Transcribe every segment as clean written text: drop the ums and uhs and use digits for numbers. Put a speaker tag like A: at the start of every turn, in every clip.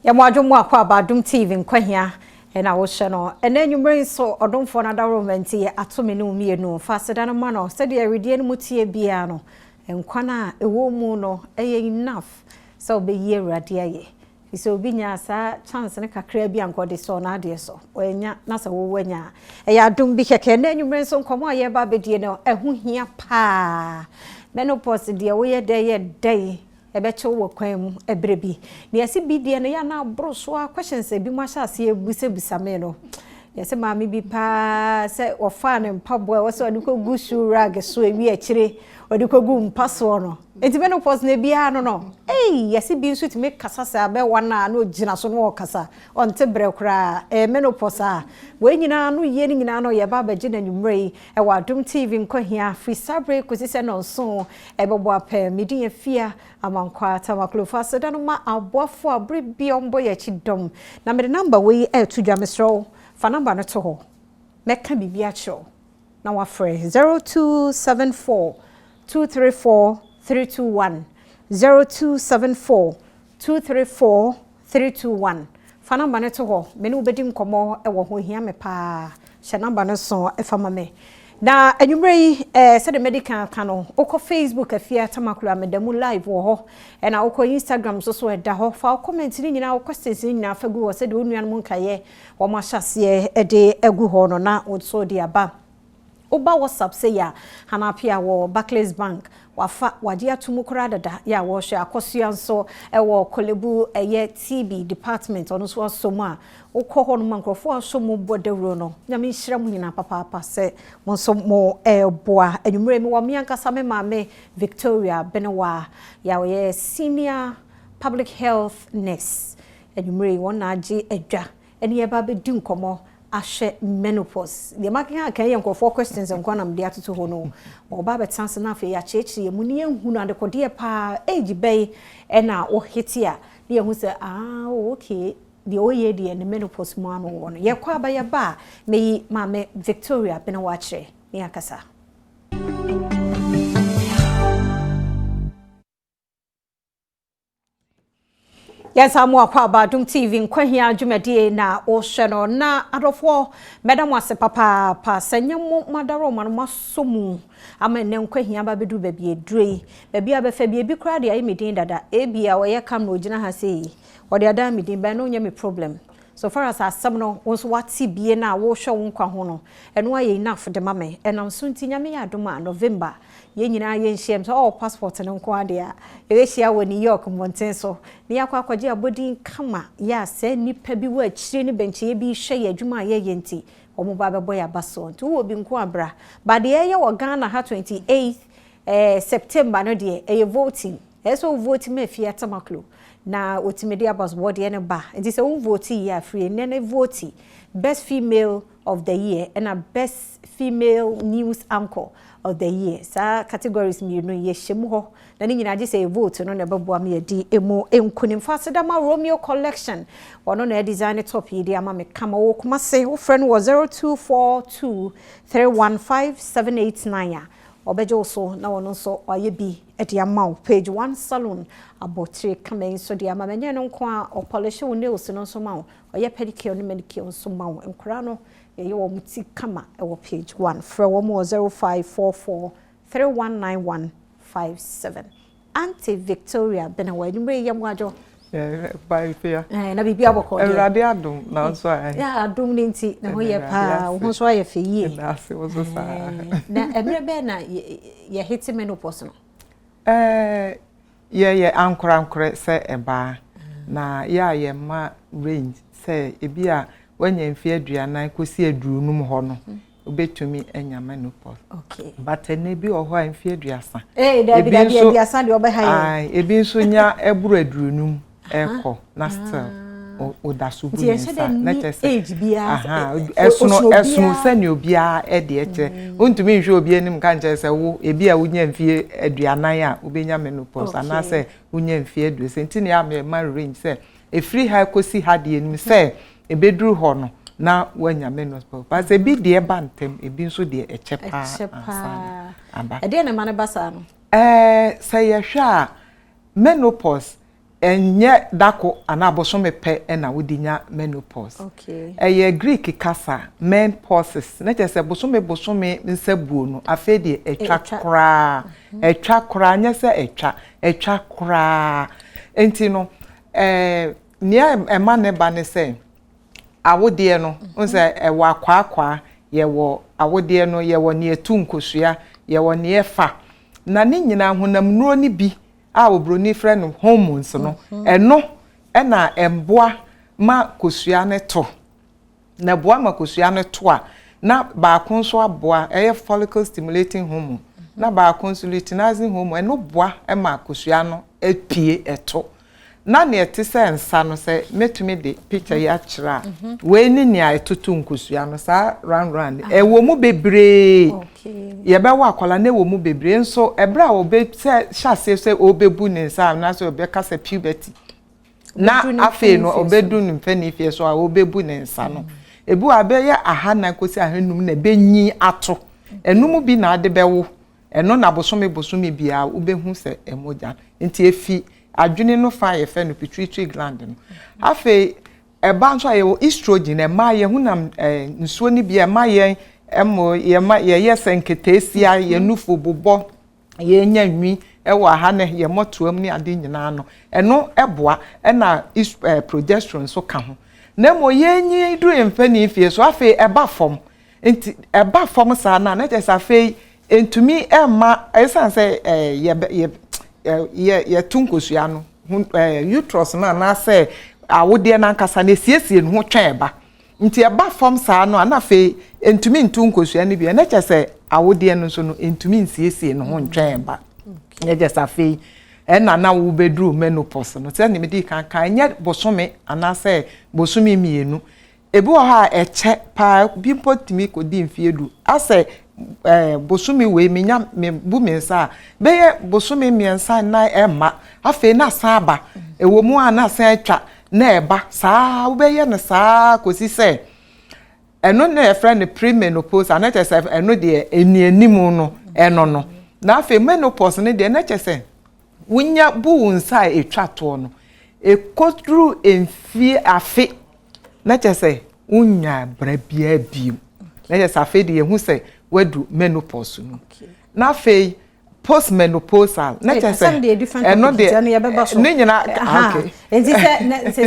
A: Ya mwadwomu akwa ba Adom TV Nkwa Hia na wo hye no ene nwumre so odomfo na da romenti ye atome ne umienu faseda no ma no sede awedie no mutie bia no nkwa na ewo mu no enough so be ye awrade aye so obi nya sa chance ne kakra bia nkode so na ade so onya na sa wo wanya ya Adom bi keke ne nwumre so nkomo aye ba bedie no eho hia pa menopause de wo ye dey ebeche wo kwan mu ebrebi na yesi bidie no ya na abroso a questions e bi ma sha se ebusebusa me no yesi maami bi pa se ofa ne mpabo wo se odiko gushu rag so ewi akire odiko gu mpaso no enti menopause na bia no yesi bi nso timi kasa se abe wana na ogina so no kasa onte bre kra menopause a we nyina no ye ni nyina no ye ba baje na nwumre e wa Adom TV Nkwa Hia free sabre kosi se no so ebebo apɛ medi ye fia amankwa tamaklo faseda no ma aboafo abre bi ombo ye chidom na me number we to dwamesro fa number no to ho meka bibia cho na wa frɛ 0274 234 321 0274 234 321 fa number no to ho me no bedi nkomo e wo ho hia me pa hye number no so e fa ma me na anwumre yi se the medical kano oko Facebook afia tamaklo amedamu live wo ho na oko Instagram so e da ho fa comment ni nyina questions ni nyina fa gu wo se de onuan mu nkaye wo ma hyase e de agu ho no na wo so de aba oba WhatsApp say ya hanapia wo Barclays Bank wafa wadi atumu kura dada ya wo hwe akosua nso e wo kolebu eye TB department ono so asomu a ukọ ho no mankrofo asomu bodewro no nyame nhira mu nyina papa se mo nso mo boa anwumre mi wo me ankasa me maame Victoria Benewa ya wo senior public health nurse anwumre won na age adwa ene ye ba be di nkomo ahwe menopause de makin kan ye nkofo questions nkwa na mde atoto ho no oba betanse na afi ya chechire mu ne ehunu na de kode pa age bay na o hitia de ehunu se okay de oye de ne menopause mu anu wo no ye kwa ba ye ba me mama Victoria Benewa kire ne akasa. Yes, I'm akwa ba Adom TV Nkwa Hia adwumade na o hwe no na adofo medam wase papa pa sanyam madaro man masomu ama ne Nkwa Hia ba bedu ba bi edure ba bi abefa bi ebi kra de ayi medin dada ebia wo ye kam na ogina ha sei wo de ada medin ba no nya me problem so far as asem no wonso wati bie na wo hwe wo nkwa ho no eno aye enough de mame enam so ntinya me ya Adom a November ye nyina ye nhiem so passport no nko ade a e hia wo New York monten so ne yakwa kwaje abodi kama ya se nipa bi wa chire ne benche ye bi hwe ye adwuma ye yenti omo ba bebo ya baso nti wo bi nko abra ba de ye wo Ghana ha 28 September no de e voting so vote me fia tamaklo na otimede abas board ye ne ba nti se wo vote ya free ne vote best female of the year and a best female news anchor of the year sa categories mi no ye hyemu ho na ni nyina je say vote no na bebo am ye di emu enkunim faseda ma Romeo collection wono na design top yi di ama me kama wo kuma se wo friend wo 0242315789 obejo so na wono so oye bi e di ama page 1 salon abotire kama so di ama menye no nko a o polish wo nails no so ma oye pedicure no manicure so ma wo enkura no ye wo muti kama e wo page 1 fra wo mo 0544319157 Auntie Victoria Benewa nwumre ye mo ajo
B: by fear
A: na bibia boko
B: de Awurade Adom na so ai
A: ya Adom ni nti na ho ye pa ho so aye fe yie
B: na se wo so sa
A: na emre be na ye hit menopause no
B: ye ankora se eba na ye ma range se ebi a wanya mfi aduanan kosi adurunum ho no obetumi enya menopause
A: okay
B: but ne bi o ho amfi aduasa
A: da bi aduasa de oba ha
B: ye ebi nso nya eburu adurunum eko na still o da so bu nsa na chese
A: age bia
B: esno sani obia e de eche untumi nhwe obia nim ka nche se wo ebi a wonya mfi aduanan a obenya menopause ana se wonya mfi aduasa ntini ya ma range se e free high kosi ha de nim se ebeduru ho no na wanya menopause but e bi de ba ntem e bi nso de echepa aba
A: e de na mane basa no
B: say ye hwa menopause enye dako anaboso mepe na wodinya menopause.
A: Okay.
B: Eye Greek kasa menopause. Na chese boso me nsabuo no afedi etwa kra. Etwa kra nya se etwa kra. Enti no nia ema ne ba ne se awode no nse ewo akwa yewo awode no yewo ne etu nkosua yewo ne efa na ne nyina honam nuo ni bi a obroni frɛ no hormones no eno na emboa ma kosua ne to na boa ma kosua ne to a na ba konso aboa follicle stimulating hormone na ba konso luteinizing hormone eno boa ma kosua no apie eto na ne ete se nsa no se metumi de picture ya kira we ni nia etoto nkosua no sa run ewo mu bebre ye be wa akola na ewo mu bebre nso ebra obe se hyase se obebu ne nsa na so obe kasa puberty na afi no obedu no mfani fie so a obebu ne nsa no ebu abeye aha na kosi ahanum na benyi ato enum bi na ade bewo eno na bosome bia obehu se emoja nti efi adwene no fa ye fe no pituitary gland no afi eba nso aye estrogen e ma ye hunam nsuo ni bia ma ye emo ye ma ye yesenketesia ye nufo bobo ye nya nwi ewo aha ne ye motoam ni ade nyina no eno eboa na progesterone so ka ho na mo ye nyi du emfani fie so afi eba fom enti eba fom sa na je sa afi entumi ema esan se ye tunkosua no uterus na say awode na nkasa na siesie no ho tweba nti eba form saa no na fe entumi ntunkosua ne bia na kyese awode no so no entumi nsiesie no ho tweba ne je sa fe na wo bedru menopause no se ne me di kan nya bosome ana say bosome mienu ebi wo ha eche pa bi mpotimi ko di mfiedu ase bosumi we menya me bu mensa be ye bosumi miensa na ema afi na saba ewo mu ana san atwa na eba saa wo be ye no saa kosi se eno na e friend premenopause ana chese eno de enianimu no eno no na afi menopause ne de na chese wunya bu nsa etwa to no ekotru enfie afi na chese unya bra bia biu na chese afi de hu se wadu menopause no na fe post menopausal na chese eno de ne nyina okay
A: enti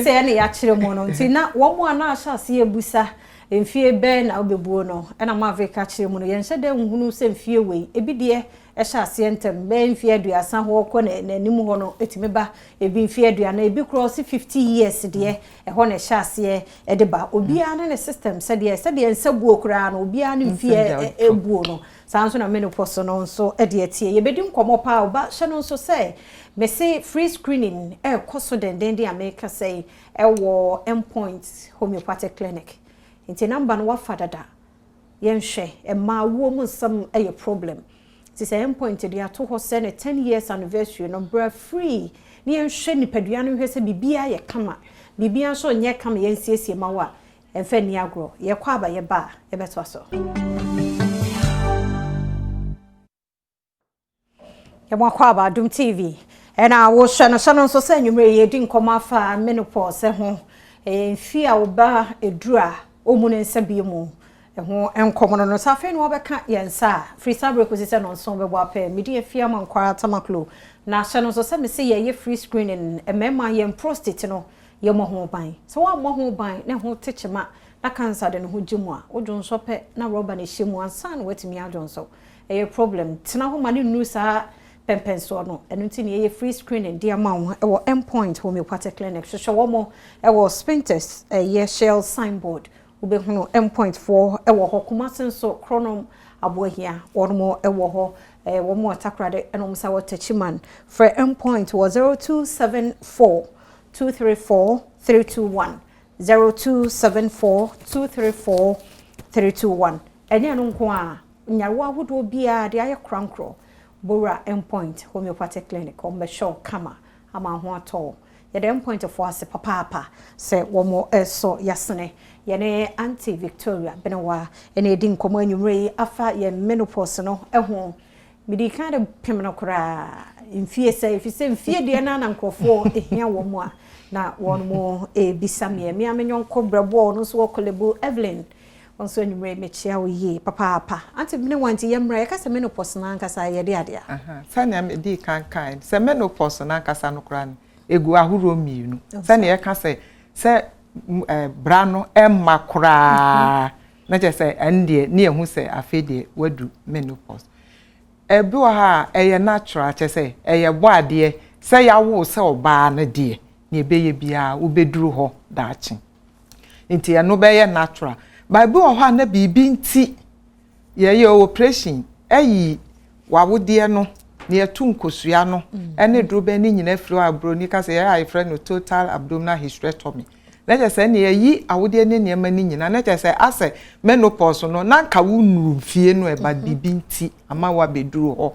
A: se na ya kire mo no nti na wo mo na ahase ebusa emfie be na obebuo no na ma Africa kire mo no ye nhede nhunu se mfie wei ebi de ehase entem be mfie aduasa ho ko na anim ho no etime ba ebi mfie aduana ebi cross 50 years de ho na ehase e de ba obi ana ne system se de nsabuo kura na obi ana mfie ebuo no sanso na menopause no nso e de tie ye bedi nkomo pa oba hye no nso se me say free screening koso den de America say wo endpoint homeopathic clinic nti number no wa fadada ye nhwe e ma wo mu nsam e problem ti say endpoint de ato ho se ne 10 years anniversary no bra free ni ye nhwe nipadua no hwe se bibia ye kama bibia so nye kama ye nsiesie ma wa emfa ni agro ye kwa aba ye ba ye beto so ya mwa kwa aba Adom TV ena wo hwe no so se nwumre ye di nkoma afa menopause ho mfi a wo ba edura omu ne nsabi mu ho enkomo no safe no obeka yensa free sabre ko se no so bebo apɛ medi afia ma nkwara tamaklo na hye no so se me se ye free screening emema ye prostate no ye mo ho ban so wa mo ho ban na ho techema na cancer de no ho gimu a odun so pɛ na rubber na hyemu ansa na watimi adon so problem tena ho ma ne nu sa pempenso no enu nti ne ye free screening dia ma ho e wo endpoint homeopathic clinic so wo mo e wo spintex ye shell signboard ube huno M.4 ewo ho kumasen so chronom abohia wono ewo ho wo mo takrade enom sa watachiman for M.4 was 0274 234 321 0274 234 321 eni anu nko a nyawo ahodo bia de aye krankro bora M.4 homeopathic clinic on be show kama ama ho ato ye the M.4 for ase papa se wo mo eso yasene yene anti Victoria benewa ene edi nkomo anwumre afa ye menopause no eho midi kind of pemno kra mfie say if say mfie de na nkrofo ehia wo mu a na won mo bisa me amenyon kobrabo no so kolebo Evelyn onso nyumre mechia wo ye papa anti me wanti yemra ka se menopause na nkasa ye de ade
B: sanya me di kan se menopause na nkasa no kra egu ahuro mienu sanya ye ka se brano emma kra na je se ende ne ehu se afede wadu menopause ebi ha eye natural che se eye bo ade se ya wo se oba na de ne ebeye bia wo beduru ho daachi nti ya no be ye natural Bible ha na bibi nti ye operation ayi wawode no ne etu nkosua no ene drobe ni nyina firi abro ni ka se ya friend no total abdominal hysterectomy na je se ne yi awode ne ne ma ni nyina na je se ase menopause no na nka wunu fie no eba bibi nti ama wa beduru ho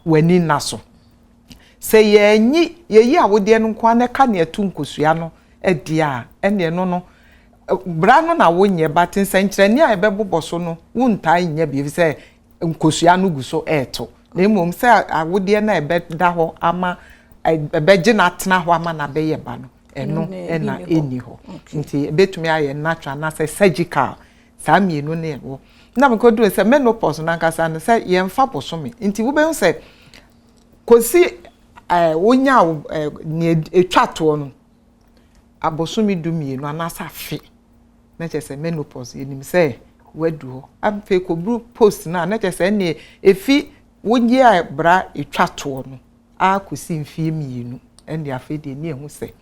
B: wani naso se ye yi awode no kwa na ka ne etu nkosua no edia ene no brano na wonye batin senkyereni a ebebobo so no wontai nya bi se nkosua no guso eto na emom se awode na ebeda ho ama ebeje na atena ho ama na beye ba no eno na eni ho nti betumi aye natural na se surgical sa mienu na ewo na mkodu se menopause na nkasa no se ye mfa bosome nti wo be se kosi wonya ne etwato no abosomi dumienu anasa fe na chese menopause yenim se wadu amfe ko bru post na chese ne efi wonye a bra etwato no akosi mfie mienu ende afede ne ehu se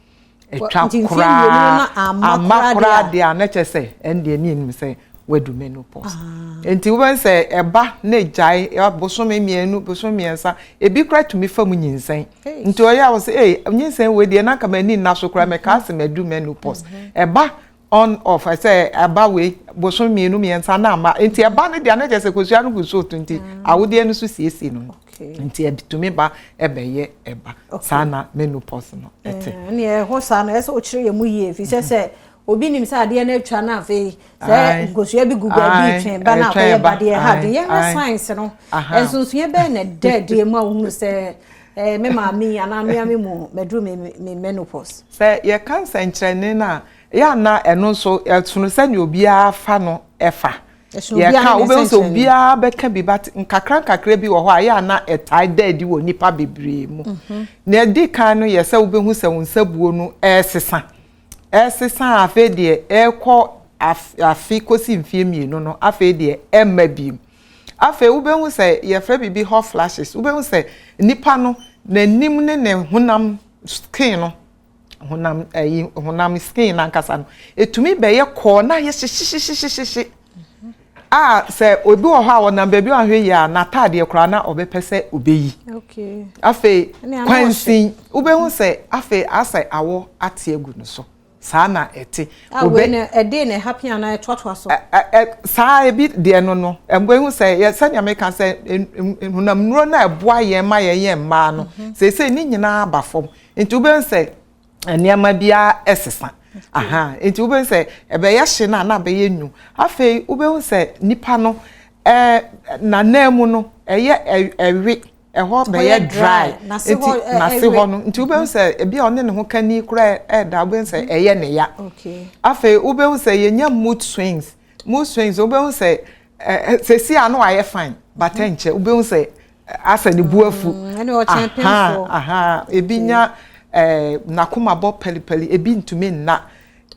B: etwa kura amakura de na chese ende ne enim se wadu menopause enti wo se eba na jai abosomi mienu bosomi ensa ebi kra tumi fam nyinsen nti oya wo se nyinsen we de na kama ni na so kra me ka se medu menopause eba on off I say aba we bosomi mienu miensa na ama enti eba ne de na je se kosua no guso nti awode no so siesi no nti ebitumi ba ebeye eba sana menopause no ete
A: ne ho sana eso o kire ye mu ye fi se obi nim sa ade na atwa na afi se nkosua bi gugu bi twen ba na akoye ba de ha de ye science no ensunsuye be na de ma hu se me ma mi ana me mu medru me menopause
B: se ye cancer nkyerene na ya na eno so sunu se ne obi afa no efa ye ka obi so obi a beka bi bat nkakra bi wo ho a ya na etai dadi wo nipa bebre mu na di kan no ye se obi hu se wonsabuo no esesa afi de ekọ afi kosi mfie mienu no afi de emma bi afi ube hu se ye fra bibi hot flashes ube hu se nipa no na nim ne honam skin no honam skin na nkasa no etumi be ye kọ na ye hyehyehyehyehye se obi wo ha wo na baby ahwe ya na tade kra na obepese obeyi
A: okay
B: afi kwansin ube hu se afi asai awo atiegu no so sana ete
A: obe na ede na happy na twatwa so
B: sa ebi de no embo hu se ye sanya me kan se hunam nuro na eboa ye ma ye mma no se ni nyina abafom enti ube se eniama bia esesa enti ube se ebe ye hye na be ye nyu afi ube hu se nipa no na nemu no eye ewe eho be ye dry enti na se ho no nti ube se ebi one ne ho kani kura da ube se eye ne ya
A: okay
B: afi ube se ye nya mood swings ube se si anu aye fine but enche ube se asa ni buafu
A: ene o champion for
B: ebi nya nakoma bo peli ebi ntumi na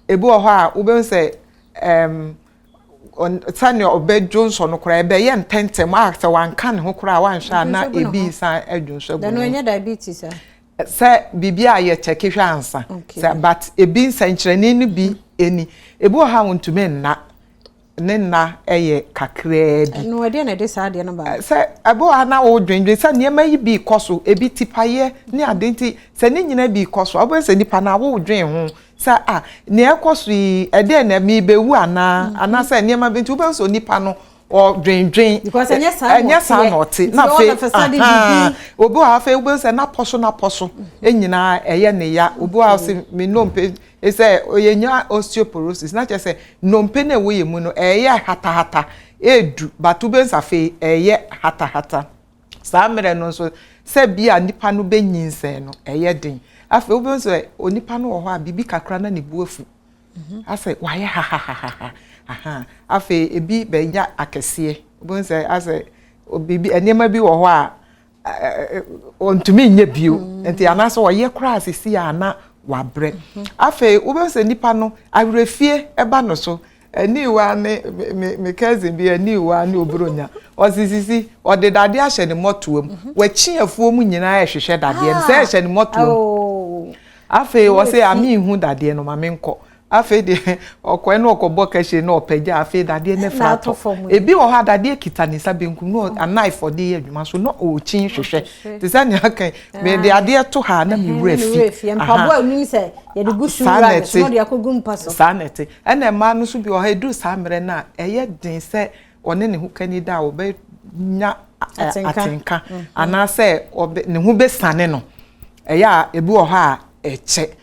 B: ebi ho a ube se on Tanya Obe Johnson no kura ebe ye ntentem akse wanka ne ho kura wanhwa na ebi san adwunso
A: bu. No nya diabetes
B: se bibia ye check hwa ansa. Se but ebi nsankyerene ni bi eni. Ebi ha wontume nna ne nna eye kakra bi.
A: No ade na de sa ade no ba.
B: Se ebo ha na wo dwendwe se niema yi bi koso ebi tipaye ne adenti se ne nyina bi koso abo se nipa na wo dwen ho sa ne ekoso yi ede na mi bewu ana se niema bi nti wo so nipa no o dwen
A: because enya
B: sa no ti na fe obi ha fe wo se na poso enyina eye ne ya obi ha se me nompe ese oyenya osteoporosis na che se nompe na wo ye mu no eye hata edu batu be nsafe eye hata saa mere no so se bia nipa no benyinse no eye den afa obi so onipa no wo ho a bibi kakra na ne buafu ase waye ha afa ebi benya akese obi so ase obibi enema bi wo ho a ontumi nye bio enti anaso wo ye kra asisi ana wabre afa obi so nipa no awrefie eba no so ani wa ne me cousin bi ani wa ne obronya osisisi odedade a hye ne motoam wachi afuo mu nyina a hwehwe dade se hye ne motoam afa wo se ami hu dade no ma menko afa de okwe no okobo kashe no opagya afa dade ne frato ebi wo ha dade kita ne sabenku no a knife odi adwuma so no o chin hwehwe te se ne akan me de ade to ha na me wurafi
A: mpabo anim se ye de gusu ra so de akogu mpaso
B: sanete ena ma no so bi o ha edu samre na eye den se one ne hu kani da wo be nya atenka ana se ne hu be sane no eya ebi wo ha eche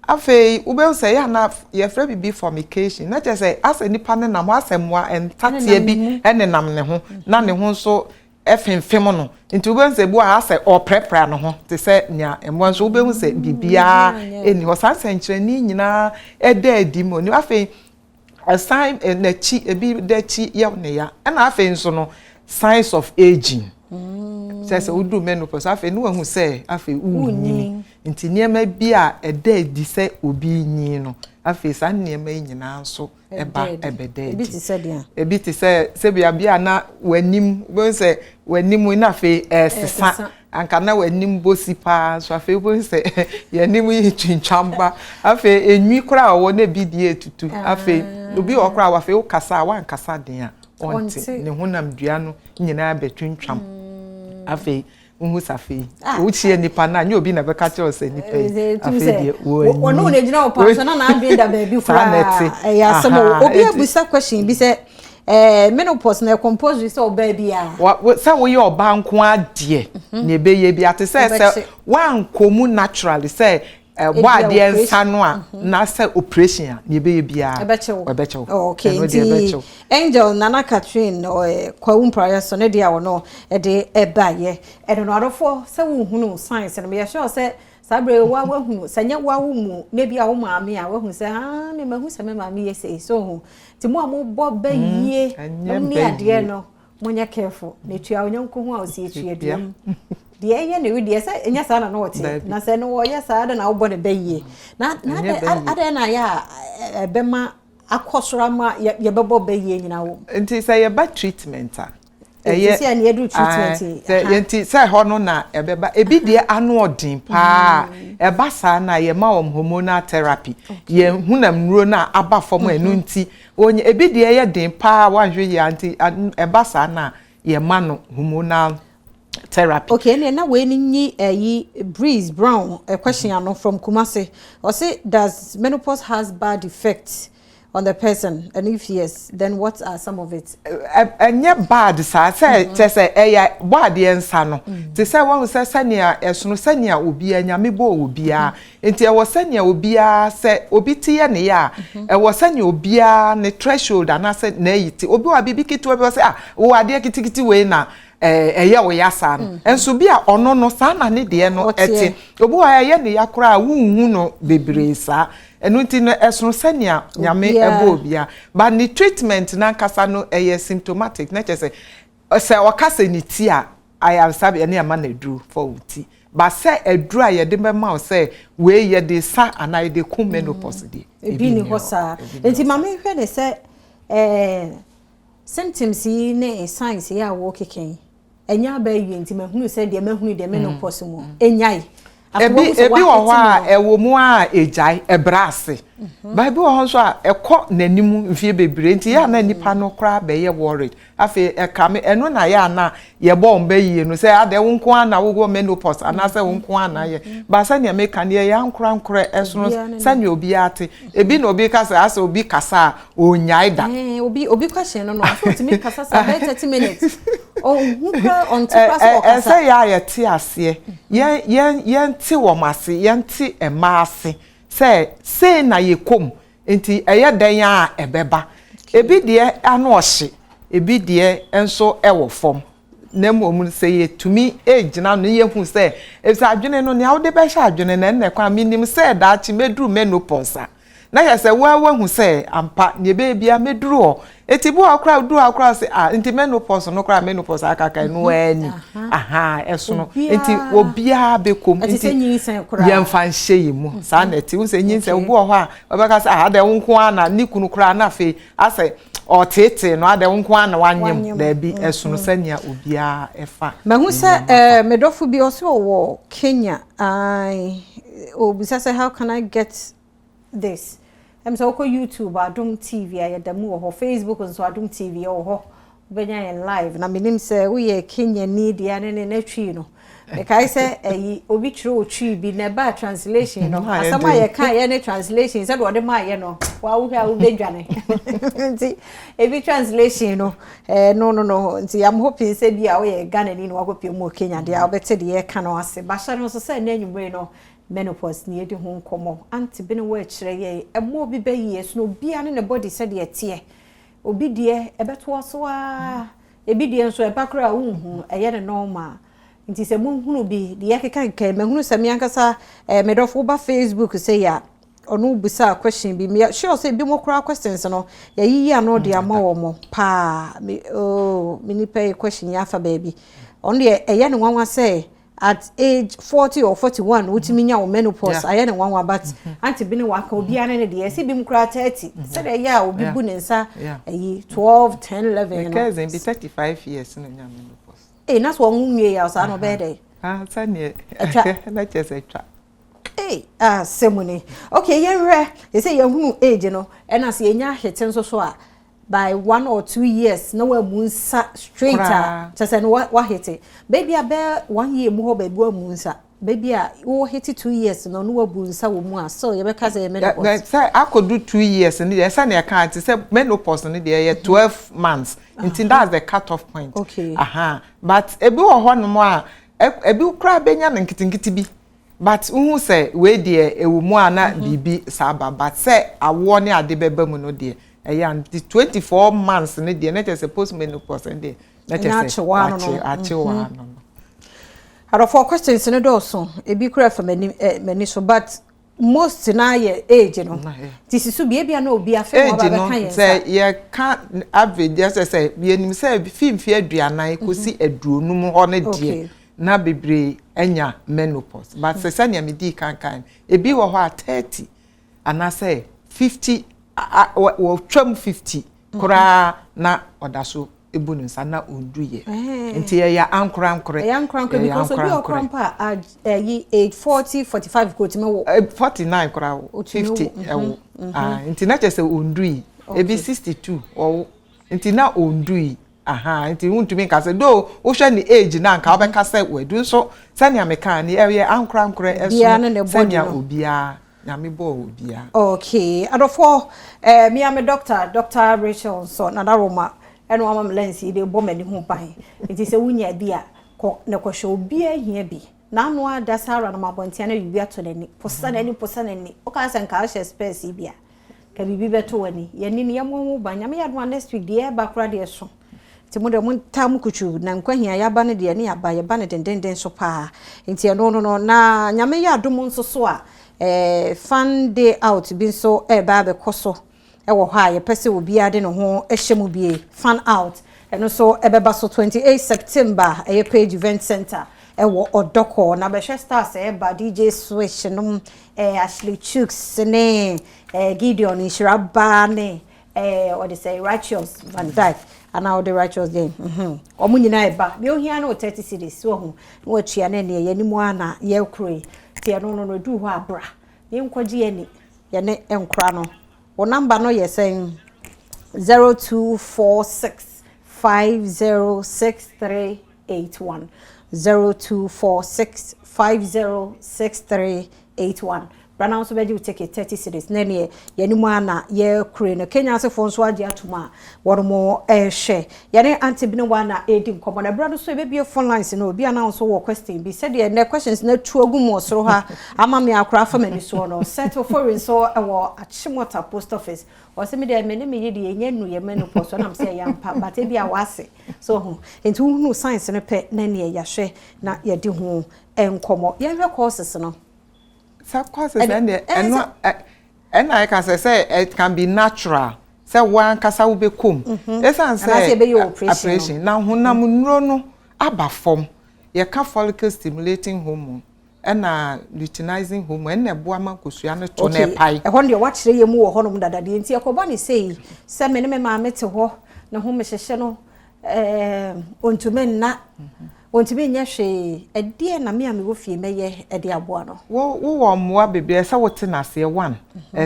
B: afei ube say ya na ye fra bibi fornication na je say ase nipa ne nam asemwa entatie bi ene nam ne ho na ne ho so efemfem no nti ube say bu ase o prepare no ho te say nya emwa so ube hu say bibia eni ho sansenkyere ni nyina eda adi mo ni afei assign na chi ebi da chi ye ne ya na afei nso no signs of aging say udu menopause afei no hu say afei unyi nti niema bi a eda edi se obi nyi no afei san niema nyina nso eba ebeda ebi ti se bia bia na wanim bo se wanim na afei sesa anka na wanim bosi pa so afei bo se yanim yi twinchamba afei enwi kra wo na bi die tutu afei obi okra wa afei ukasa wa nkasa den a onti ne honam dua no nyina betwintwam afei unhu safi uchi nipa na nyo bi na beka che ose nipa afedie wo
A: no ne gina opa so na adwe da ba bi fura ya samo obi abusa question bi se menopause na compose so oba bi a
B: se wo ye oba nko ade na ebeye bi ate se wan komu naturally se body ensa no a na se operation a na ebeye bia ebeche
A: okay angel nana Catherine kwawu prayer so ne dia wo no e de ebaye e no adofo se wo hunu science no me sure se sabre wa hunu sanya wa wo mu ne bia wo maame a wo hunu se me mahu se me maame yese so hu ti mo bo bayie ni ade no monya careful ne tua onyanko hu a o si etua duam de ye ne we de se enya sa na no wote na se no wo ye sa da na wo bo ne bayie na ade na ya bema akosora ma ye bebo bayie nyina wo
B: nti se ye ba treatment a
A: eye se na do treatment
B: nti se ho no na ebeba ebi de anu odin pa eba sa na ye ma hormonal therapy ye hunam nuro na aba fom enu nti onye ebi de ye den pa wanhwe ye anti eba sa na ye ma no hormonal therapy.
A: Okay, na we ni Breeze Brown a question from Kumasi. Or say, does menopause has bad effects on the person, and if yes, then what are some of it?
B: Anya bad sa say bad ensa no. Te say one say sania esuno sania obi anyame bo obi a. Enti e wo sania obi a say obi tie ne ya. E wo sania obi a ne threshold ana say na yiti. Obi wa bibi kitu obi say wo ade kitikiti we na eye wo yasa no. Enso bi a ono no sa na ne de no eti. Obi wa ye ne yakora wunhu no bebre sa. Enu nti no esono sania nyame ebo bia but ni treatment na kasa no symptomatic na che se wakasa ni ti a I sabi ene ama na dru for uti but say edru a ye de bema o say we ye de sa ana ye de ku menopause de
A: ebi ni hosa enti mama hwe ne se symptoms yi ne signs ya wo keken enya ba yi enti mahunu se de mahunu de menopause mu enyai
B: ebi wo ho a ewo mu a ejai ebrase bible wo ho so a ekọ nanim mfie bebre nti ya na nipa no kra be ye worried afi ekame eno na ya na ye bo mba yie no say ade wo nko ana wo menopause ana say wo nko ana ye ba sa ne me kan ye ya nkra esono sa ne obi ate ebi na obi kasa asa obi kasa onyai da
A: obi question no so to me kasa sa 30 minutes oh nkra on tipa so kasa
B: say ya ye ti ase ye ti wo mase ye ti emaase say na ye kom enti eye dan a ebeba ebi de anu ohye ebi de enso ewo fom nemo say to me age na no ye hu say if adwene no ne awde be sha adwene na nne kwa minim say da chi medru menopause na ya say wa hu say ampa ne be bia medru o etibu akra du akra say nti menopause no kra menopause akaka no ani aha eso no nti obia be kom nti yemfa nhye yimu sa na ti wo say nyin say obu ho a obeka say ade nko ana ni kunu kra na fe ase o tete no ade nko ana wanyem da bi eso no sania obia efa
A: mahu say medofo bi oso wo Kenya obisa say how can I get this so ko YouTube Adom TV ayadamu ho Facebook nso Adom TV ho benya en live na menim say we ye Kenya need ya ne natwi no e kai say obi chiro otwi bi na ba translation no asama ye kan ye ne translation say do de ma ye no wa wo ha wo bedwane nti ebi translation no no nti I'm hoping say bia we ye Ghana ni no wa ko pie mo Kenya dia obete de ye kan no ase ba sha no so say na anwumre no menopause ni edi ho nkomo anti bi ne wo akire ye emo bi bayi so no bia ne body said ye tie obi de ebeto so a ebi de nso ebakra hu eye ne normal nti se mu hunu bi de yakeka nka me hunu se me ankasa medofo ba Facebook say ya onu busa question bi me sure say bi mo kra questions no ya yiyi ano de ama wo mo pa me ni pay question ya fa baby on de eye ne nwanwa say at age 40 or 41 utimi nya wo menopause aye ne nwanwa but anti bi ne waka obi ane ne de si bi mkra 30 say de ya obi bu ne nsa 12 10 11
B: because in be 35 years no nya menopause
A: that's what nwie ya so no be dey
B: sane na chese twa
A: semuni okay yenre they say yehunu age no na se nya hwete nso so a by 1 or 2 years no we munsa straighter just and what hit it baby about 1 year more baby munsa baby wo hit 2 years no we bunsa wo mu so ye be ka say menopause
B: say akodu 2 years and dey say na kan say menopause no dey 12 months until that's the cut off point
A: okay
B: but ebi wo ho no mo a ebi kra benya na nkitinkiti bi but who say we dey ewu mu ana bibi saba but say awo ne ade beba mu no dey and the 24 months ne dey na suppose menopause and dey na say achewa no
A: Out for questions no do so ebi kura for many so but most na ye age no this is be bia na obi afa mo ba kan yen
B: say ye can average just say be nim say fimfi aduanan kosi aduonum ho ne dey na bebre enya menopause but say sanya me di kan ebi wo ho a 30 and say 50 wo twam 50 kura na odaso ebu nsa na onduye nti ya ankra
A: because obi okrampa age 40 45 ko ti me wo
B: 49 kura 50 nti na chese onduyi ebi 62 o nti na onduyi nti wuntumi nka se do wo hwe ni age na nka obeka se wedu so sania meka ni ya ankra eso sania obia na me bo obia
A: okay adofo me am Dr. Rachel so na daroma eno amam lensi de bo mani ho ban nti se wunya bia ko ne ko hwe obia hia bi na anu ada sara na mabontia na bibia to nani posa nani o ka san ka hwe space bia ka bibi beto wani yani ne yamo ban nyame yadwa next week de ba kra de so ti mo de mo tam kuchu na Nkwa Hia ya ba ne de ne aba ya ba ne denden so pa nti no na nyame ya adom nso so a fun day out bi so ba be koso wo ha ye pese obi ade no ho ehyemu bie fun out eno so ebeba so 28 September page event center wo odoko na be stars ba DJ Swish no Ashley Chooks ne Gideon Ishiraba ne what they say Righteous Van Dyke and now the Righteous game omu nyina eba bi ohia na 30 series so ho na watua na ne ye ni mu ana ye kroi ti no du ho abra ye nkwaji ani ye ne enkra no o number no ye saying 0246506381 0246506381 brana so be you take 30 cedis na ne ye ni mu ana ye kure no Kenya se fo nso age atuma wo mo share ye ne anti bi ne wa na edi nkomo na brado so be bie phone lines no obi ana so wo question bi said ye ne questions na tuagu mo soro ha ama me akra fa mani so no settle for so e wo Achimota post office o se me de me ne me ye de enya nu ye menopause so na am say yampa but e bia wase so ho enti hu science ne pe na ne ya hwe na ye di ho enkomo ye hwe courses no
B: courses and I can say it can be natural. Say one kasa ube kum. Esan say operation. Now honam nro no aba form. Ye ka follicle stimulating hormone and luteinizing hormone and eboa ma kosua no to na pai.
A: E hon de wa kire ye mu wo honom dada de nti akoba ni sei se me ne me ma mete ho na ho me hyehye no ontume na ontimi nya hwe ede na me wo fie meye ede aboa no
B: wo moa bebe se wote na se one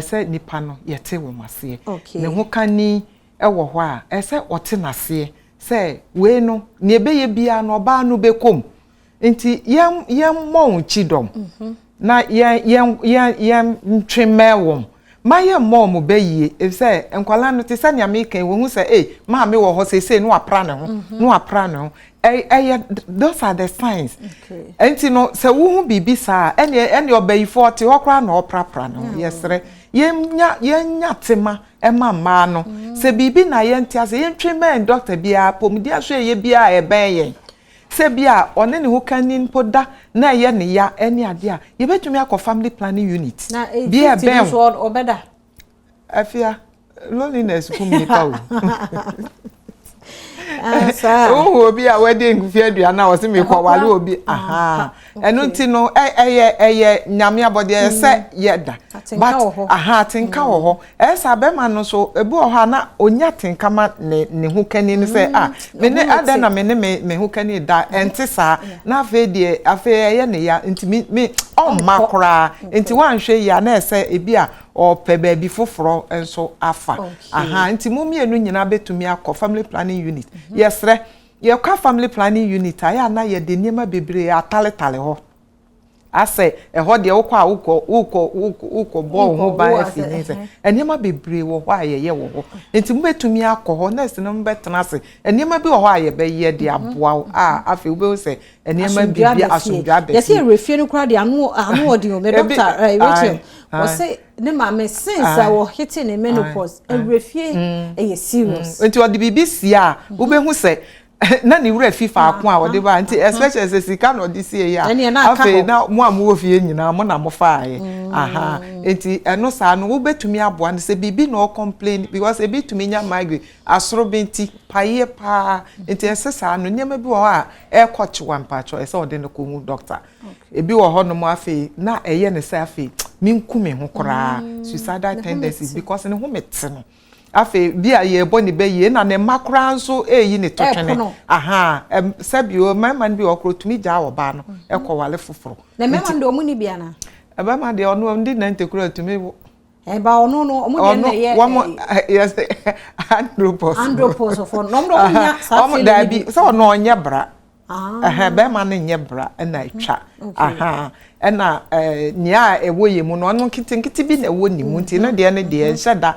B: se nipa no yete wo mase ne ho kani wo ho a se wote na se we no ne ebeye bia no ba no bekom nti yem mo chidom na yem ntwemewom maye mom beye se enkwala no te se nya me kan wo hu se ma me wo ho se no apra ne ho no apra ne ho those are the signs. Okay. Enti no se wo hu bibi sa ene obayifo te hokra na oprapra no yesre yenya tema ema ma no se bibi na yenti ase yentweme doctor bia pomdi ahwe ye bia eben ye se bia one ne ho kanin poda na ye ne ya ene ade a ye betumi akọ family planning unit
A: na bia ben obeda
B: afia loneliness kumi pa o obi a wedding fi aduana wo se me kwa wale obi enu nti no eye nyame abode se yeda but tinka wo ho esa be ma no so ebu wo ha na onya tinka ma ne hu kani ni se me ne ada na me hu kani da enti sa na afa die afa eye ne ya nti me makra nti wanhwe ya na ese ebi a o pe baby foforo enso afa nti mu mienu nyina betumi akọ family planning unit yesre ye kwa family planning unit aya na ye de niema bebre atale ho ase ho de ukọ bo ho ba afini se niema bebre wo ho aye wo ho nti mu betumi akọ ho na se no mbetena se niema bi wo ho aye be ye de aboa afi ube se niema bi asundwa be
A: yesi refie no kra de anu odi o me doctor Rachel o say ne ma me sense wo hitting in menopause refie e serious
B: nti odi bibi sia ube hu se na ni wura fifa akon a wode ba nti especially as sika no di sie ya afi na mo amu ofie nyina mo na mo faaye nti eno sa no wo betumi aboa ne se bibi no complain because e betumi nya migraine asoro benti paye pa nti esesa no nyema bi wo a e koche wampacho ese ode no ko hu doctor e bi wo ho no mo afi na eye ne se afi minkume ho kora suicidal tendencies because ne ho mete no afi bia ye boni be ye na ne makra nso eyi ne totwene sabio man bi okrotumi ja wo ba no ekowale foforo
A: na mema ndo mu ni bia na
B: eba ma de ono ndi na ntekura tumi
A: ba ono no omu de ye
B: yes andropause
A: for no mdo nya sa
B: fi da bi so ono onye bra be ma ne nye bra na etwa ena nya ewo ye mu no ono kitinkiti bi na ewo ni mu nti na de ne de nhyada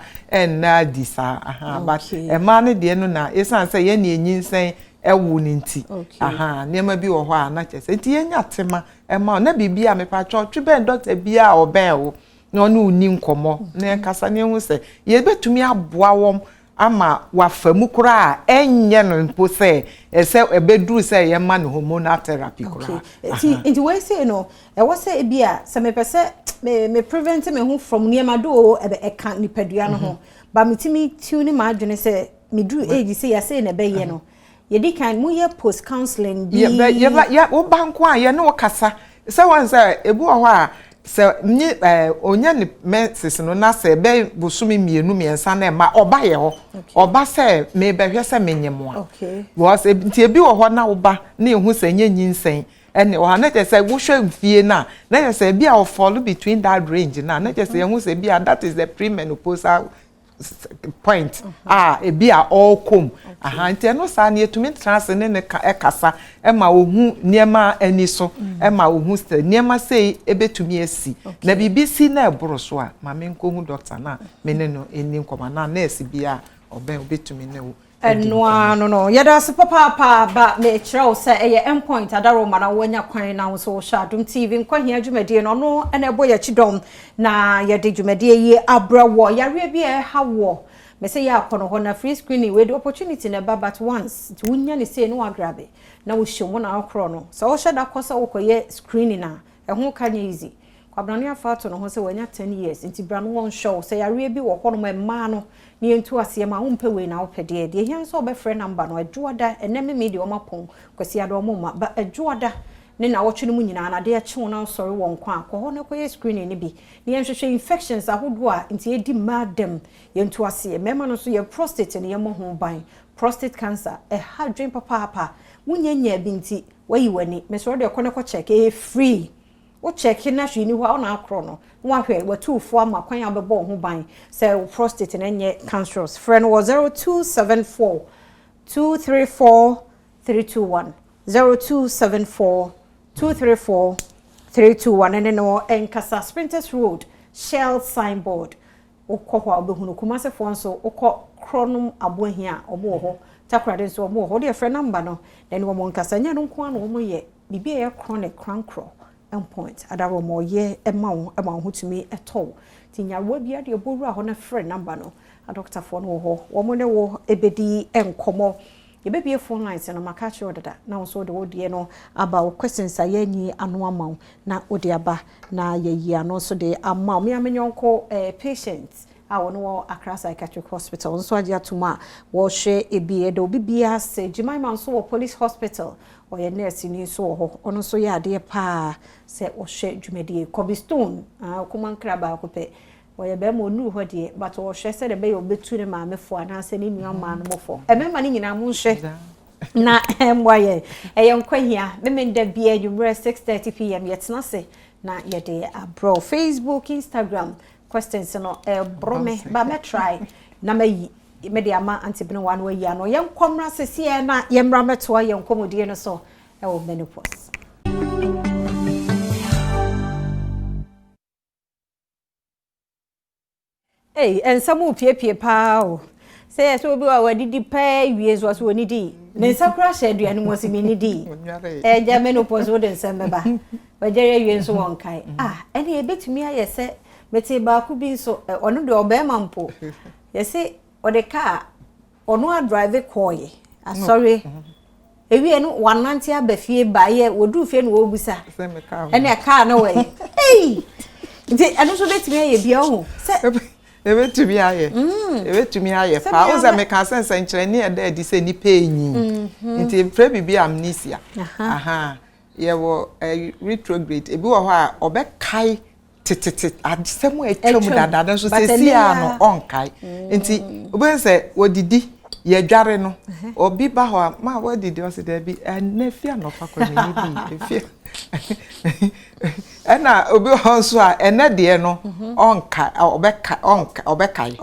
B: na disa but ma ne de no na esan se ye na enyinsen ewo ni nti niema bi wo ho a na chese nti ye nya tema ma na bibia me pa cho twen doctor bia oben wo na onu ni nkomo na kasa ne hu se ye betumi aboa wom ama wafamu kura enye no mpo se ese ebeduru se ye ma no hormonal therapy kura
A: nti we say no e wo say bia se me pese me prevent me hu from niema do e kan ni padua no ho ba metimi tune ma adwene se me duru age se ya say na be ye no ye di kan mu ye post counseling bi
B: ye wo banko a ye ne wo kasa se wan se ebu ho a se ni onya ni menses no na se be busumi mienu miensa na ma oba ye ho oba se me be hwe se menyemo was nti ebi wo ho na wo ba na ehu se nyinsen ene wo ha na je se wo hwe mfie na je se bi a fall between that range na je se ehu se bi that is the premenopausal point ebi a all come nti no sa na yetumi trans ne kasa ma ohu niema ani so ma ohu niema sei ebetumi asi na bibi si na eboro so a ma me nkohu doctor na me ne no eni nkoma na nurse bia oben obetumi ne wo
A: no yeda se papa ba me kire say eye endpoint adaro ma na wonya kwan na so sha Adom TV Nkwa Hia dwumade no na ebo ya chidom na yede dwumade yi abrawo yare bia hawo me say ya akono ho na free screening we the opportunity na ba but once wunya ne say no agrabe na wo hwemo na akro no so wo hye da kosa wo koye screening na ehun ka nya easy kwabrane afato no ho say wanya 10 years nti bra no won show say yare bi wo kono ma no ni entu ase ma won pewe na opede de hia so be friend number no adwoada eneme media o mapon kwasi ado mo ma ba adwoada ne na wotwe no nyina na de eche wona sorry won kwa akọ ne koye screening ne bi ne enhwehwe infections ahodo a nti edi madam yentu ase mema no so ye prostate ne ye mo ho ban prostate cancer ha dwen papa wunyanya bi nti wayi wani me so de ko ne ko check free o check na hwe ni ho a na akro no wa hwe watufo ama kwan abebo ho ban say prostate na nye cancerous friend was 0274 234 321 0274 234 321 and no Enkasa Sprinters Road Shell signboard okwa obehunu kumase fo nso okọ kronum abohia omo ho takrade nso omo ho de friend number no then wo Nkasa nya no nko an wo ye bibia ye chronic crankro endpoint adaro mo ye ema wo hotumi eto tinyawo bia de obowura ho na friend number no a doctor fo no ho wo mo ne wo ebedi enkomo ye bebie phone lines no makachi odada na wo so de wo de no aba questions ayanyi anu amaw na odi aba na yeyi ano so de amaw me amenyonko patients a wono Accra Psychiatric Hospital so agia tuma wo hwe ebie de obibia se Jimaima so wo police hospital o ye nurse ni so ho ono so ya de pa se wo hwe dwumedie Cobblestone kuma nkra ba akopɛ o ye be mo nu ho de but wo hwe se de be obetu ne ma mefo ana se ni nua ma no mofo emema ni nyina mo hwe na emwaye Nkwa Hia me nda bia dwumre 6:30 pm yetna se na ye de abro Facebook Instagram questions no brome ba me try na me media ma antibino wan we ya no yenkomra sese na yemra meto yenkomodie no so wo menopause ensamu piepie pa o say so bi wa wadidi pa wie so so ni di ne sakura shedu mo si mi ni di ja menopause wo den sembeba wajere wie nso won kai ene ebetumi aye se meti ba ku bi so onu de obema mpo yesi odeka onu a drive koye sorry ewie no wanante abafie baye wodu fie no wobusa ene car no we nti anu so betumi aye bia ho se
B: ebetumi aye pa o za me kan sense nkyere ne eda edi se ni penyi nti pre bibi amnesia ye wo retrograde ebi wo ho a obekai tititi adisemu etwom dada so sesia no onkai nti obense wodidi ye dware no obi ba ho ma wodidi o se da bi enafia no fa kwa ni bi efia ena obi ho so a ene de no onkai obekai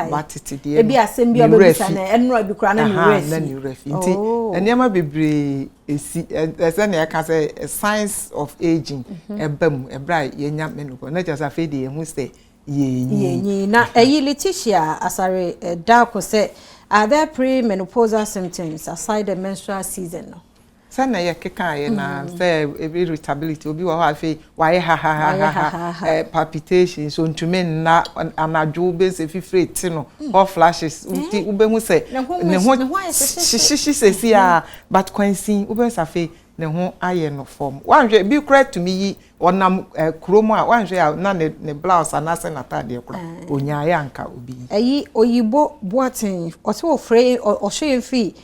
B: batiti de
A: ebi asem bi obebisa na enro abi kura na
B: ni refi nti enema bebre esi ese na ka say signs of aging ebam ebra yenya menopause na just afi de hu say yenyi
A: na Letitia asare darko say are there pre-menopausal symptoms aside the menstrual season no
B: sana ye keka ye na say irritability obi wa afi wa ye palpitations so ntumi na anadwo be se fifre ti no or flashes uti ube hu say ne ho shishi sesi a but kwansin ube safe ne ho aye no form wanhwe bi kra to me yi onam kromo a wanhwe na ne blouse anase na tade kra onya ya nka obi
A: oyibo boatin o se ofre o hwe fi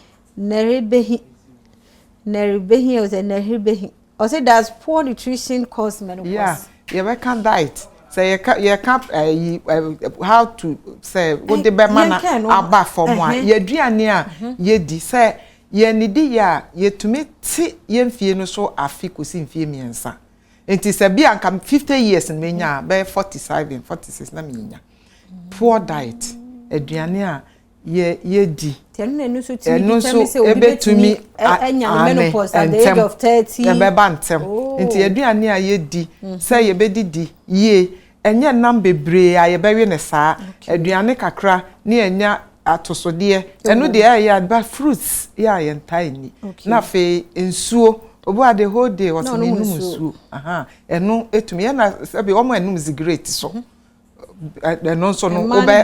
A: Neribehi or Neribehi. Or say does poor nutrition cause menopause?
B: Yeah, you can't diet. Say you can't how to say what the be man aba from one. Ye duane a ye di say ye nidi ya ye tumi ti ye mfie no so afi kosi mfie miensa. Enti say bi anka 50 years menya be 45 and 46 na menya. Poor diet. aduane a ye di
A: enu so ebetumi anya menopause at the age of 30
B: ye beba ntem nti aduane a ye di say ye bedidi ye enye nam bebre a ye bewe ne saa aduane kakra ne enya atosode enu de ya ba fruits ya ye ntai ni na fe ensuo obu ade whole day was ni numusu enu etumi ya na sabi omo enum zigrate so no so no obe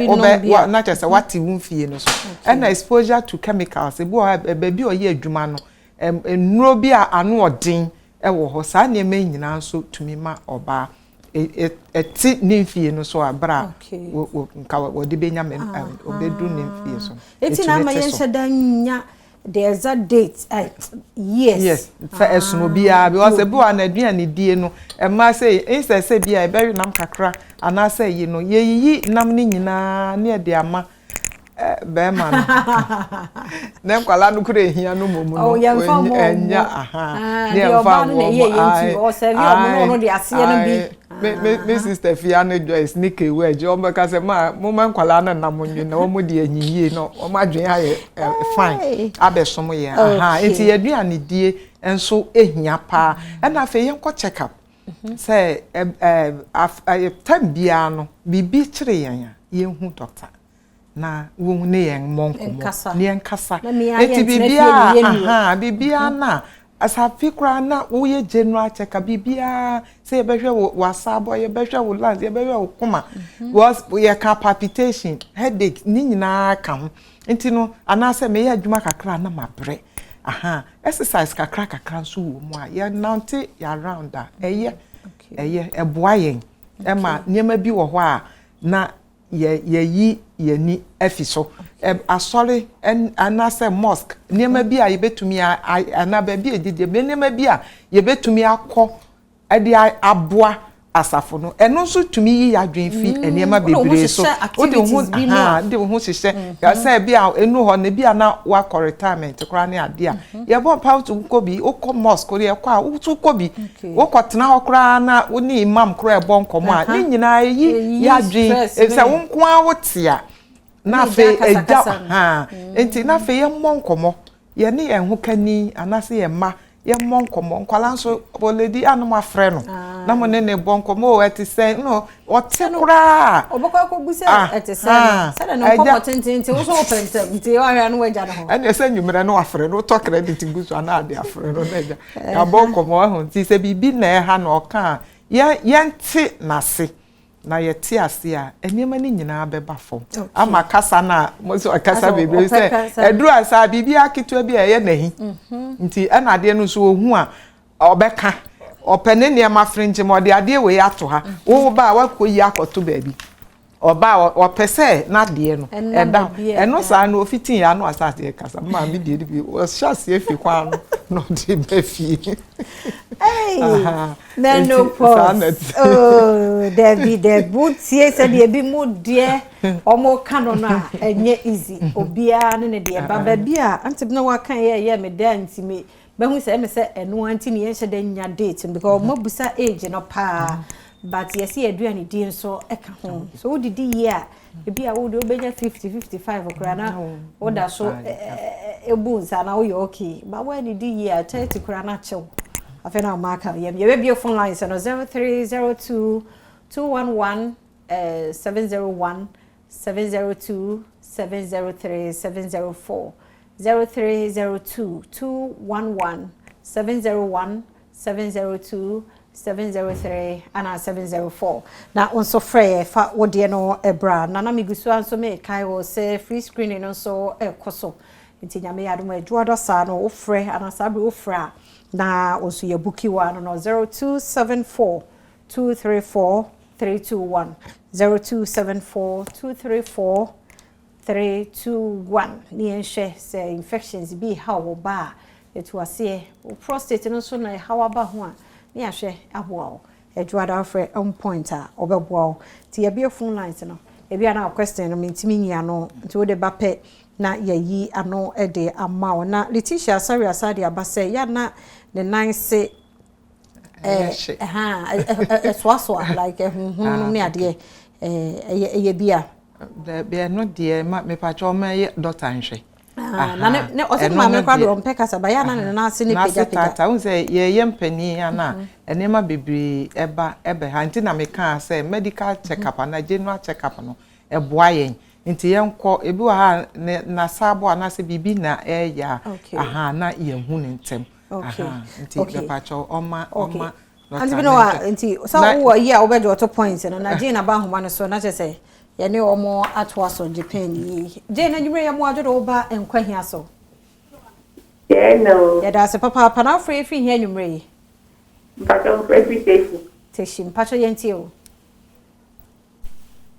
B: na chese wati wumfie no so and exposure to chemicals ebu baby oye adwuma no ennuro bi a anu odin wo ho sa na eme nyina so tumi ma oba eti nimfie no so abra nka wodi benya obedu nimfie so
A: eti na ma yense danya there's a date yes
B: fa esuno bia because ebu anaduane die no e ma say inse say bia e bewe nam kakra ana say yi no yeyi nam ni nyina ne de ama be ma no ne kwala no kure hia no momu no enya ne mfa mo o
A: serve o no de ase na bi
B: me sister Fiana Joyce nike weje o meka se ma mo man kwala na namonwe na o mo de anyiyie no o ma dwen aye fine abesom ye enti yaduane die enso ehia pa na fe yen ko check up say time bia no bibi kire yen ye hu doctor na wo ne yen monko ne yen kasa enti bibia bibia na asafi kra na wo ye general check up bibia say ye behwe wo sabo ye behwe wo lungs ye behwe wo kuma was ye ka palpitation headache ni nyina ka ho enti no anase me ye adwuma kakra na mabre exercise kakra so wo mu a ye nante ya around that eye eboa yen ma niema bi wo ho a na ye ni efiso asori anase mosque niema bi a ye betumi anaba bi edide niema bi a ye betumi akọ ade aboa asafo no eno so tumi yi adwen fi niema bebre so o de ho hihye ya say bi a enu ho na bi a na wa retirement kra na ade a ye bon pout nkobi okọ mosque ye kwa utu kobi wokotena ho kra na oni imam kra e bon komo a ni nyina yi ya adwen se wonko a wotia na fe eja enti na fe ye monkomo ye ne ye ho kani anase ye ma ye monkomo nkwala so boledi anu afre no na mo ne bonkomo o etise no ote kura
A: obokwa ko busa etise se na no komo tintin wo so opentem nti o hwa no waja no ho
B: ene se nwumere no afre no to credit gusu ana ade afre no neja ya bonkomo ho nti se bibi na ha na oka ye nti nase na ye ti ase a enema ni nyina beba fo ama kasa na mo so kasa bebre se eduru asa bibi akitu bi eye nahi nti ana ade no so ohu a obeka opene ne ma fringe mo de ade we ato ha wo ba wa koyi akoto baabi oba opese na de no eda eno sa na ofitin ya no asase kasa ma mi de bi o shase efi kwa no de befi
A: menopause de butie se de bi mu de omo kano na enye easy obia ne de ba bi a anti na wa kan ye me da anti me behu se eno anti ne ye hye nya date because mabusa age no pa but yes ye aduane di nso eka ho so wo didi ye a ebi a wo de obenya 50 55 okra na wo da so ebu nsa na wo ye okay but when didi ye a 30 kra na chew afena marka ye be phone line so 0302 211 701 702 703 704 0302 211 701 702 703 and 704 na onso frey fa wode no ebra na migusu anso me kai wo say free screening no so ekoso nti nyame yadom adwodo sa no wo frey ana sabe wo fra na onso ye buki wa no 0274 234 321 0274 234 321 ni enhwe say infections bi ha wo ba etu ase prostate no so na ha wa ba ho a ni ahwe aboa edwada afre on point a obeboa ti ye be phone lines no e bia na question no mentimi nyia no nti wo de ba pe na yayi ano e de ama na Letitia sorry asade abase ya na the nice swaso like me ade ye bia
B: be no de me pa cho me doctor nhwe
A: na ne o se ma me kwa do mpe kasa ba ya na ase ne peja peja
B: tata un say ye mpani ana enema bebre ebe ha nti na me kan say medical check up na general check up no eboa yen nti yenko ebi wa ha na sabo ana se bibi na ya na ye hu ne ntem nti me pa cho oma
A: anti bi no nti so wo ye obejo auto points no na Jane aba homa no so na say ye ne omo atwa so Japan yi Jane anwure ye mo adwo ba Nkwa Hia so
C: no
A: ye da se papa na free fi hia anwure yi
C: pato reputation
A: teshim pato yenti o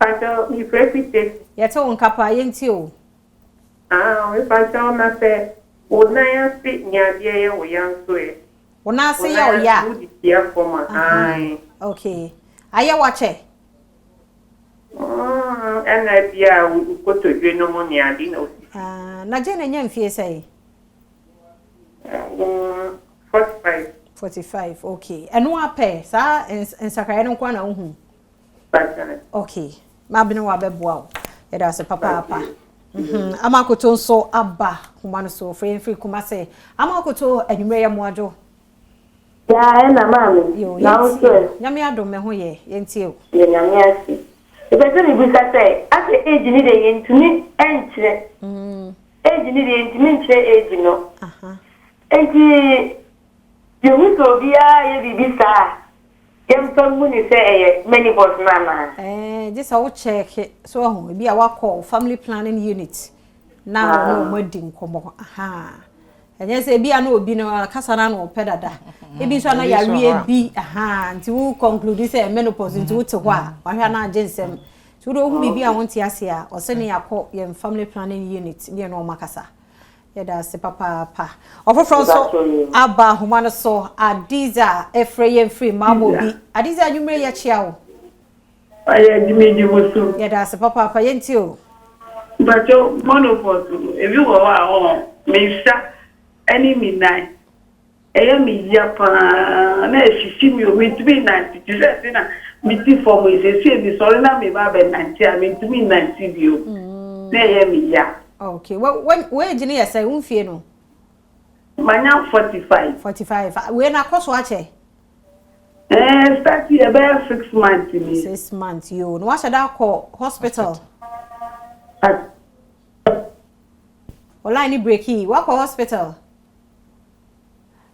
C: pato mi reputation
A: ye to nkapa yenti o
C: we pato na se ona ya si nyade ye wo yan so e
A: wona se ye o ya
C: ya forma ai
A: okay aye wache
C: ana bia ko to dwe no mo ni adi na
A: na Jane nya mfie sai 45 okay eno ape sa ensakaya no kwa na ohu okay ma bino wa beboa o e da se papa amakoto nso aba homa no so free kuma se amakoto anwumre ya moajo
C: ya na mami na o so
A: nyame adom me ho ye yentie o
C: ye nyame asi e be se ni bi sa say ase age ni de yentumi enchire age ni de yentumi enchire age no age you so bia ye bibi sa kem so mu ni say menopause na
A: just I will check so ho bia wa call family planning unit na no madi nkomo enye say bia na obi no kasa na no pedada ebi so na yawe bi nti wo conclude say menopause nti wo te ho a wa hwa na agensem so do hu bibia wonti ase a o se ne yakọ ye family planning unit ne no makasa yeda se papa ofofro so aba homa no so Adiza efreye free mamo bi Adiza anwumre ye chia wo
C: aya dimi woso
A: yeda se papa yenti o
C: bacho menopause ebi wo wa me sha any midnight eya mi ya pa na efisi mi o mi to be 90 tu say na mi ti form is say bi sorry na me ba be 90 I mean to be 90 bio na eya mi ya
A: okay when ejini ya say unfie no
C: manya 45
A: we na koso ache
C: start here about 6 months ni
A: 6 months yo no wa shada call hospital online breaki wa call hospital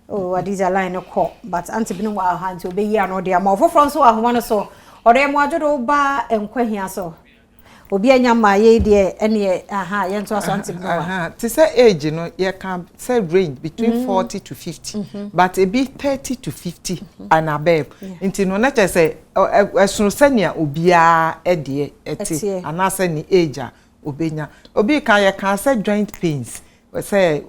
A: oh Adiza line call but anti binu wa hanti obeyi ano de ama ofofro nso ahoma no so ore mo ajodo ba Nkwa Hia so obi anya ma ye de ene ye nto aso anti binu wa
B: to say age no you can say range between 40 to 50 but e be 30 to 50 and above nti no na che say esunu sania obia ede eti anase ni age a obenya obi kan ye kan say joint pains we say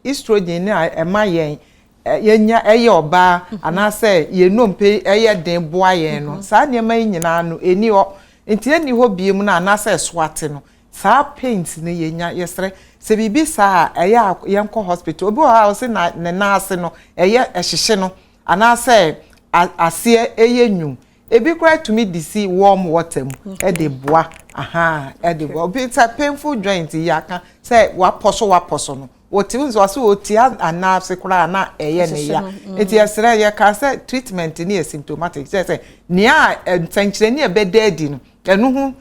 B: estrogen na emayen yenya eye oba anase ye nompe eye den boa yen no sa ne ma nyina no eni ho nti eni ho biem na anase swate no sa pains ne yenya yesre se bibi sa eye yenko hospital obi ha o se na ne nase no eye ehihye no anase ase eye nwum ebi kra to me disi warm water mu e de boa e de boa obi sa painful joint yaka say waposo no woti unzo aso woti anase kra na eye ne ya eti esere ye ka say treatment ni asymptomatic say nia ntankyere ni ebedadi no enu hu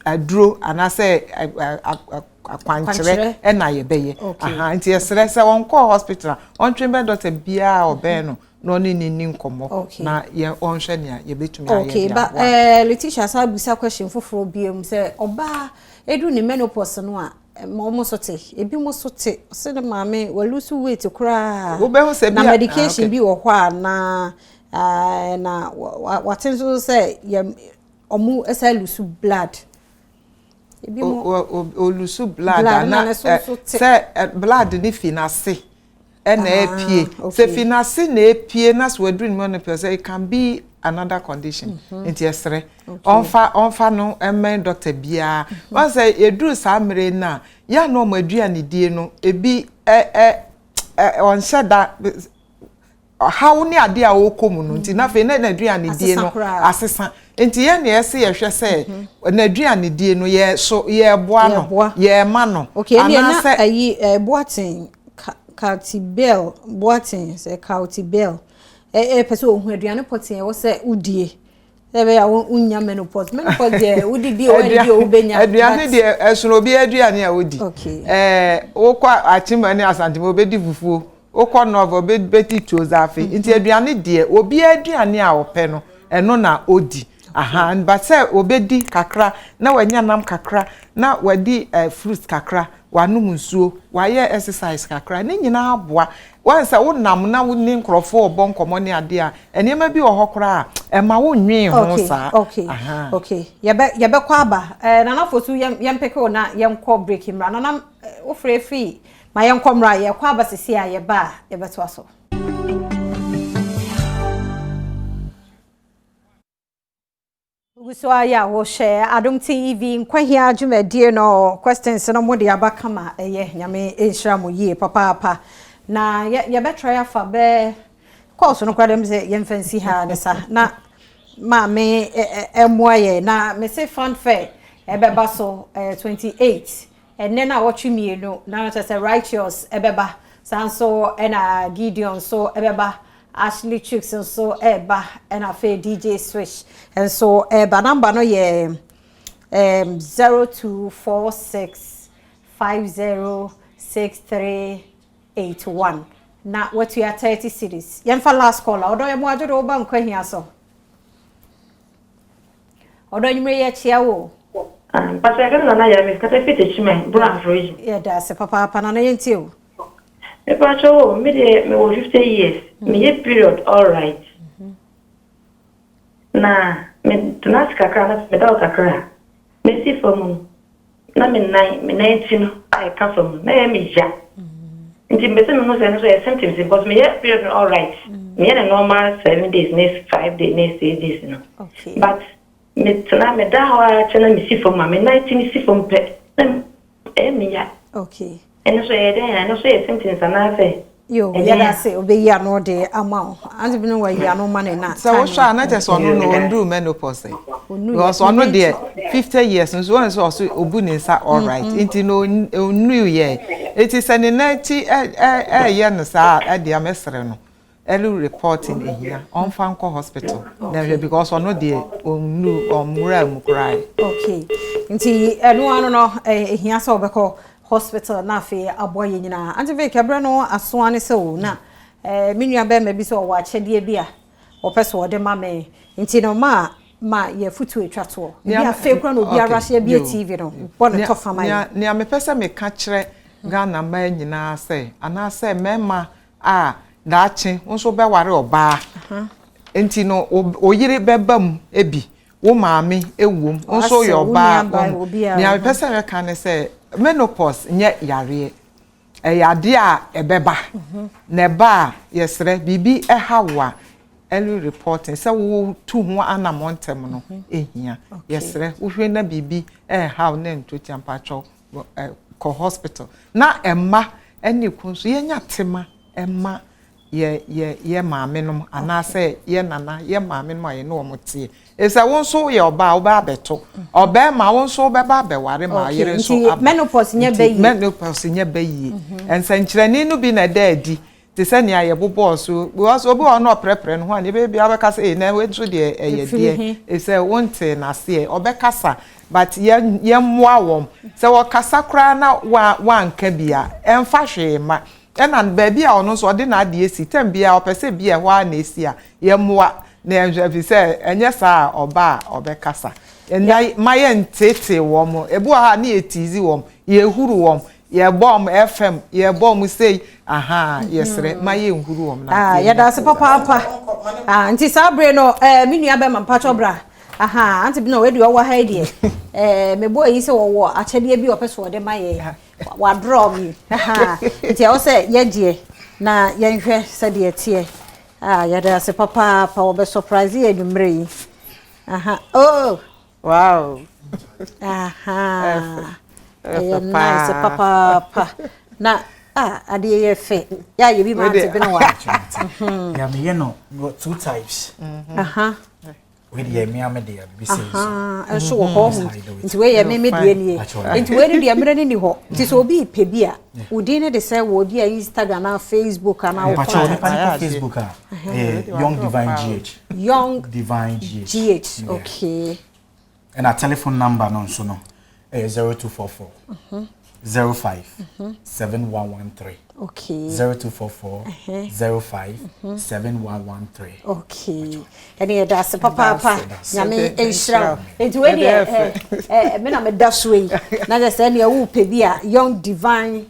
B: aduro anase akwankyere e na ye beye enti esere say won call hospital on treatment doctor bia obe no no ni nkomo na ye onhwe ne ye betumi aye
A: okay but Letitia sabusa question foforo biem say oba edu ni menopause no a mo sote ebi mo sote se de maame walusu weight kura na medication bi wo hwa na watenso say ye omu esa lusu blood ebi
B: mo lusu blood na say blood ni finase na epie se finase na epie na so aduru menopause it can be another condition enti esre onfa no emen doctor bia wan say eduru samre na ya no madua ne die no ebi on shada how ni ade a wo komu no nti na fe na aduane die no asesa nti ye na ese ye hwe se na aduane die no ye so ye boa no ye ma no
A: ana se ayi boatin Cartibel boatin se Cartibel pese ohun aduane potin e wo se udie ebe ya unya menopause de udidi o edi o benya
B: aduane de esuno obi aduane a odi wo kwa achimba ni asantimo obedi fufuo okọ novo beti chozafe nti aduane de obi aduane a ope no eno na odi aha but say obedi kakra na wanya nam kakra na wadi fruits kakra wanum nsuo waye exercise kakra ne nyina aboa wansa wonam na woni nkrofo obo nkomo ne ade a enema bi ohokora e ma wonwen ho sa
A: okay yebe kwa aba nana fosu yempeke na yemko break mra nana wo free ma yenkomra ye kwa aba sisi a yeba yebeto aso Uguswa ya wo share Adom TV Nkwa Hia dwumadie no questions no mo de abakama eye nyame enhira mo yie papa na ye betra ya fa be course no kwadem se yemfansi ha ne sa na ma me emoye na me say fun fair ebeba so 28 and then I watch me no na say righteous ebeba sanso na Gideon so ebeba Ashley Chicks and so eba and a fair DJ Swish and so eba number no ye 0246506381 na what you are 30 cities yen for last caller odo ye mo ajodo oba Nkwa Hia so odo nyimre ye chia wo
C: pasa ga na ya me kata fit chime bro fridge
A: yeah da se papa na yenti o
C: me pacho me de me 50 years me period all right na me tunas kakra na me daw kakra me si fomu na me 19 ai ka fomu na me ja nti me se me no se no so symptoms because me period all right me na normal 7 days next 5 days next 8 days no
A: okay
C: but me tuna me da wa chana me si fomu me 19 si fomu pe me ya
A: okay
C: and so I no say symptoms na say
A: yo ya say obe ya no de ama anti bi no wa ya no man na
B: so wo sha na just ono no ndu menopause because ono de 50 years so one so obu ni sa all right inti no new year it is an 90 year no sa e de amesre no early reporting ehia on fanko hospital na because ono de onu omura mu cry
A: okay inti enu anu no ehia so obeko hospital na fe aboye nyina antife kebre no asoane se o na menua be ma bi so wa chede bia opeso ode ma me nti no ma ye futu etwato bia fe kra no bia rahye bia TV no bon to fama
B: ni amepese me ka kire Ghana ma nyina se ana se mema a daache wonso be ware oba nti no oyire bebam ebi wo maame ewom wonso yo oba ni amepese me ka ne se menopause nye yare yade a ebeba ne ba yesre bibi ehawa early reporting se wo tu ho anamontem no ehia yesre wo hwe na bibi ehaw na nto champacho ko hospital na emma eni kunso yenya tema emma ye maame no anase ye nana ye maame no ye no omotie esa wonso ye oba abeto oba ma wonso beba beware ma yere so
A: menopause
B: nye bayi ensankyerani no bi na daadi te se ne aye bobo so because obi ono prepare no ho ane be bia bekasa na wenso de eye de esa wonte na se obekasa but ye moa wom se wo kasa kra na wa nka bia emfa hwe ma ena baby a ono so ode na ade esi tem bia opese bia hwa na esi a ye moa na enhwe se enye sa oba obekasa enai maye ntete wom ebu ha na etizi wom ye huru wom ye bom fm ye bom sei aha yesre maye nhuru wom na
A: ya da se papa nti sabre no menua be mampacho bra aha anti bi no we do wa ha die mebo yi se wo achede bi opeso de maye wa draw me aha nti o se ye die na ye nhwe se de tie ya da se papa wo be surprise ye nwumre yi aha oh
B: wow
A: aha nice papa na ade ye fe ya ye bi ma te bi no wa
D: ya me ye no got 2 types we dey me am dey be say
A: so wo ho nti we ye me die nie nti we dey amre ni ho nti so obi pe bi a odi ne de say wo di Instagram and Facebook and all
D: Facebook Young Divine GH
A: Young
D: Divine GH
A: okay
D: and our telephone number no so no 0244 05 7113
A: okay
D: 0244 05 7113
A: okay any that's papa nyame enshira enti we dey me na me daswe na just say na wo pe bi a Young Divine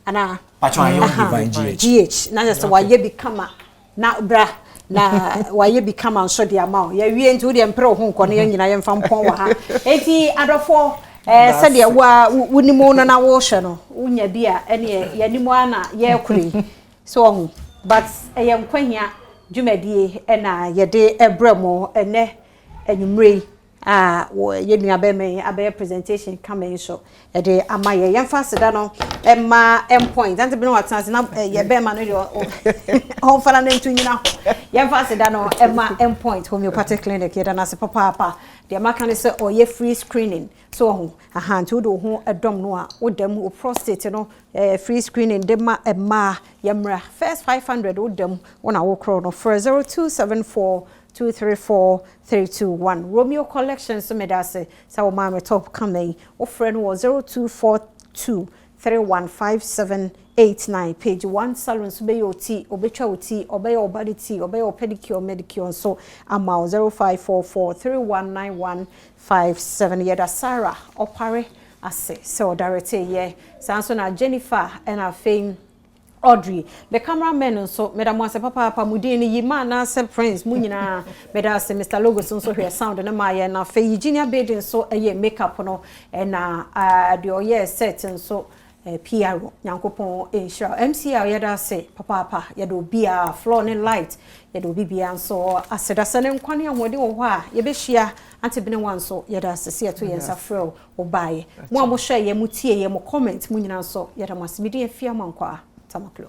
A: ana
D: Young Divine
A: GH na just wa ye become na bra na wa ye become so de ama ya wie enti wo de mpre ho nko na ya nyina ye mfa mpon wa ha enti adofo said ya wunimu no na wo hwe no unya bia ene yanimu ana ye kuri so but Nkwa Hia dwumadie na ye de ebramo ene anwumre ye nua be me abe presentation coming so ye de amaye ye mfa seda no emma endpoint ante bi no watanse na ye be ma no de on fara na ntunyina ye mfa seda no emma endpoint homeopathic clinic ye da na se papa de maka ne se oye free screening so nti wo ho Adom no a wodam wo prostate no free screening de ma emma yamra first 500 wodam wona wo kro no for 0274 234 321 Romeo collection so me da se sa wo ma me top coming wo friend wo 0242 315789 page 1 salon so be your tea obetwa oti obey your body tea obey your pedicure medicure so ama 0544 319157 yeda Sarah opare ase so direct ye sanso na Jennifer and her fame Audrey the cameraman so madam wase papa mudin ni yima na se friends mu nyina meda se Mr Logos so hwe sound na ma ye na fe Virginia Baden so eye makeup no na de oye set so PR nyankopon ensure MCR yeda se papa yeda obia floor ne light yeda obibia so aseda se ne nkwane ahode wo ho a ye be hia antibine wan so yeda se se to yensa fro obaye mo amohwe ye mutie ye mo comment mu nyina so yeda masibidi afia mankwa tamaklo